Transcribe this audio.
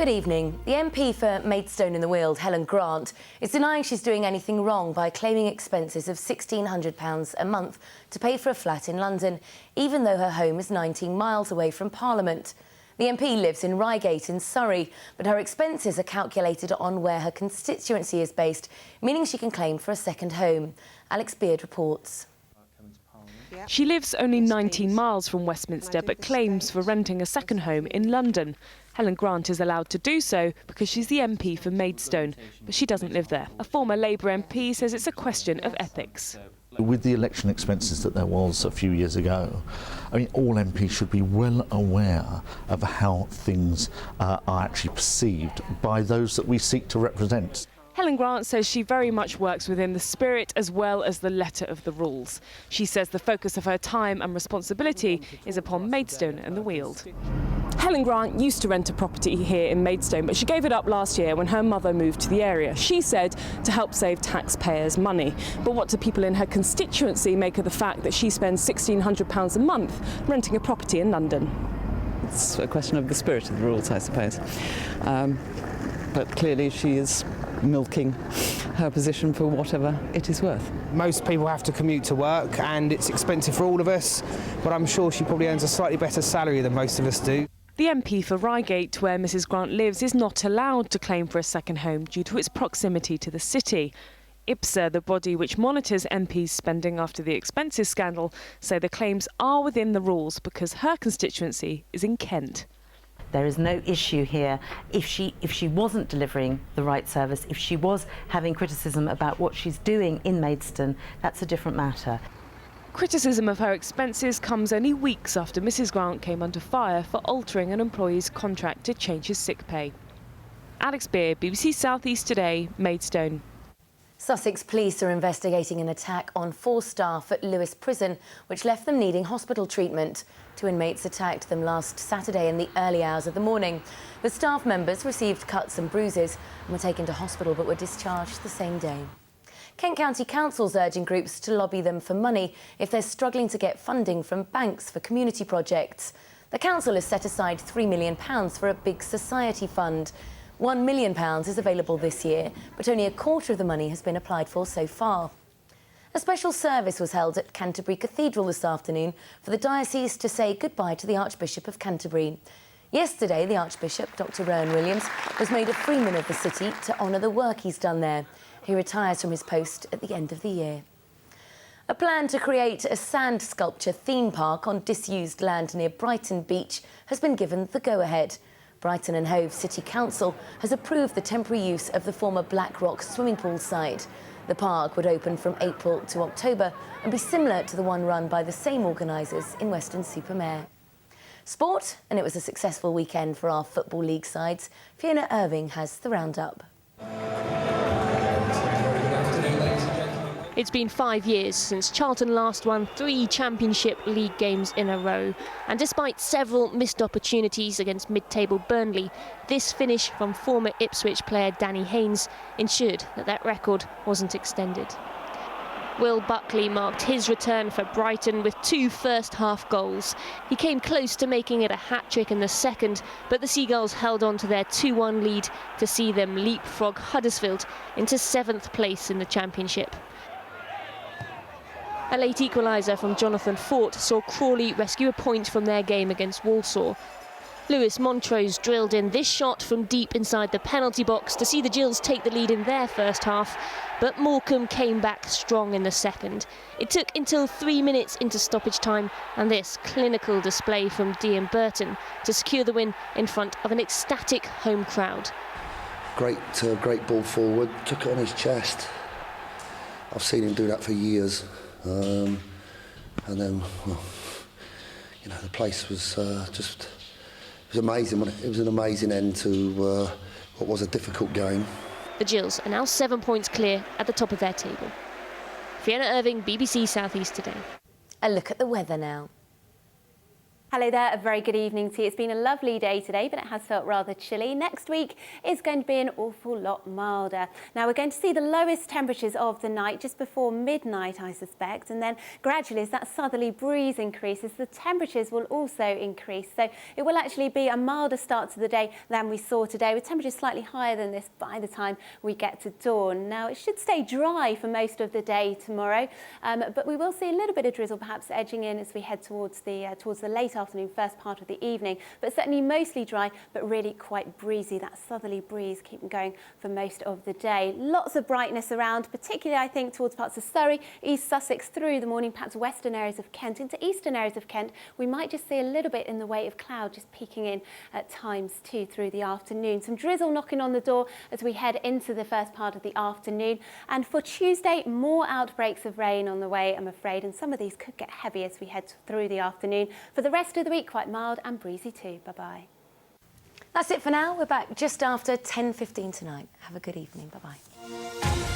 Good evening. The MP for Maidstone in the Weald, Helen Grant, is denying she's doing anything wrong by claiming expenses of £1,600 a month to pay for a flat in London, even though her home is 19 miles away from Parliament. The MP lives in Reigate in Surrey, but her expenses are calculated on where her constituency is based, meaning she can claim for a second home. Alex Beard reports. She lives only 19 miles from Westminster but claims for renting a second home in London. Helen Grant is allowed to do so because she's the MP for Maidstone, but she doesn't live there. A former Labour MP says it's a question of ethics. With the election expenses that there was a few years ago, I mean, all MPs should be well aware of how things are actually perceived by those that we seek to represent. Helen Grant says she very much works within the spirit as well as the letter of the rules. She says the focus of her time and responsibility is upon Maidstone and the Weald. Helen Grant used to rent a property here in Maidstone, but she gave it up last year when her mother moved to the area. She said to help save taxpayers' money. But what do people in her constituency make of the fact that she spends £1,600 a month renting a property in London? It's a question of the spirit of the rules, I suppose. But clearly she is milking her position for whatever it is worth. Most people have to commute to work and it's expensive for all of us, but I'm sure she probably earns a slightly better salary than most of us do. The MP for Reigate, where Mrs Grant lives, is not allowed to claim for a second home due to its proximity to the city. IPSA, the body which monitors MPs' spending after the expenses scandal, say the claims are within the rules because her constituency is in Kent. There is no issue here. If she wasn't delivering the right service, if she was having criticism about what she's doing in Maidstone, that's a different matter. Criticism of her expenses comes only weeks after Mrs Grant came under fire for altering an employee's contract to change his sick pay. Alex Beard, BBC South East Today, Maidstone. Sussex police are investigating an attack on 4 staff at Lewes Prison, which left them needing hospital treatment. 2 inmates attacked them last Saturday in the early hours of the morning. The staff members received cuts and bruises and were taken to hospital but were discharged the same day. Kent County Council's urging groups to lobby them for money if they're struggling to get funding from banks for community projects. The council has set aside £3 million for a big society fund. £1 million is available this year, but only a quarter of the money has been applied for so far. A special service was held at Canterbury Cathedral this afternoon for the diocese to say goodbye to the Archbishop of Canterbury. Yesterday, the Archbishop, Dr Rowan Williams, was made a Freeman of the city to honour the work he's done there. He retires from his post at the end of the year. A plan to create a sand sculpture theme park on disused land near Brighton Beach has been given the go-ahead. Brighton and Hove City Council has approved the temporary use of the former Black Rock swimming pool site. The park would open from April to October and be similar to the one run by the same organisers in Weston-super-Mare. Sport, and it was a successful weekend for our Football League sides. Fiona Irving has the roundup. It's been 5 years since Charlton last won 3 Championship League games in a row. And despite several missed opportunities against mid-table Burnley, this finish from former Ipswich player Danny Haynes ensured that record wasn't extended. Will Buckley marked his return for Brighton with 2 first-half goals. He came close to making it a hat-trick in the second, but the Seagulls held on to their 2-1 lead to see them leapfrog Huddersfield into 7th place in the Championship. A late equaliser from Jonathan Fort saw Crawley rescue a point from their game against Walsall. Lewis Montrose drilled in this shot from deep inside the penalty box to see the Gills take the lead in their first half, but Morecambe came back strong in the second. It took until 3 minutes into stoppage time and this clinical display from Dean Burton to secure the win in front of an ecstatic home crowd. Great ball forward, took it on his chest. I've seen him do that for years. And then, well, you know, the place was it was amazing. It was an amazing end to what was a difficult game. The Gills are now 7 points clear at the top of their table. Fiona Irving, BBC South East Today. A look at the weather now. Hello there, a very good evening to you. It's been a lovely day today, but it has felt rather chilly. Next week is going to be an awful lot milder. Now we're going to see the lowest temperatures of the night just before midnight, I suspect, and then gradually as that southerly breeze increases, the temperatures will also increase. So it will actually be a milder start to the day than we saw today, with temperatures slightly higher than this by the time we get to dawn. Now it should stay dry for most of the day tomorrow, but we will see a little bit of drizzle perhaps edging in as we head towards the late afternoon, first part of the evening, but certainly mostly dry, but really quite breezy. That southerly breeze keeping going for most of the day. Lots of brightness around, particularly I think towards parts of Surrey, East Sussex through the morning, perhaps western areas of Kent into eastern areas of Kent. We might just see a little bit in the way of cloud just peeking in at times too through the afternoon. Some drizzle knocking on the door as we head into the first part of the afternoon. And for Tuesday, more outbreaks of rain on the way, I'm afraid, and some of these could get heavy as we head through the afternoon. For the rest of the week, quite mild and breezy too. Bye-bye. That's it for now. We're back just after 10:15 tonight. Have a good evening. Bye-bye.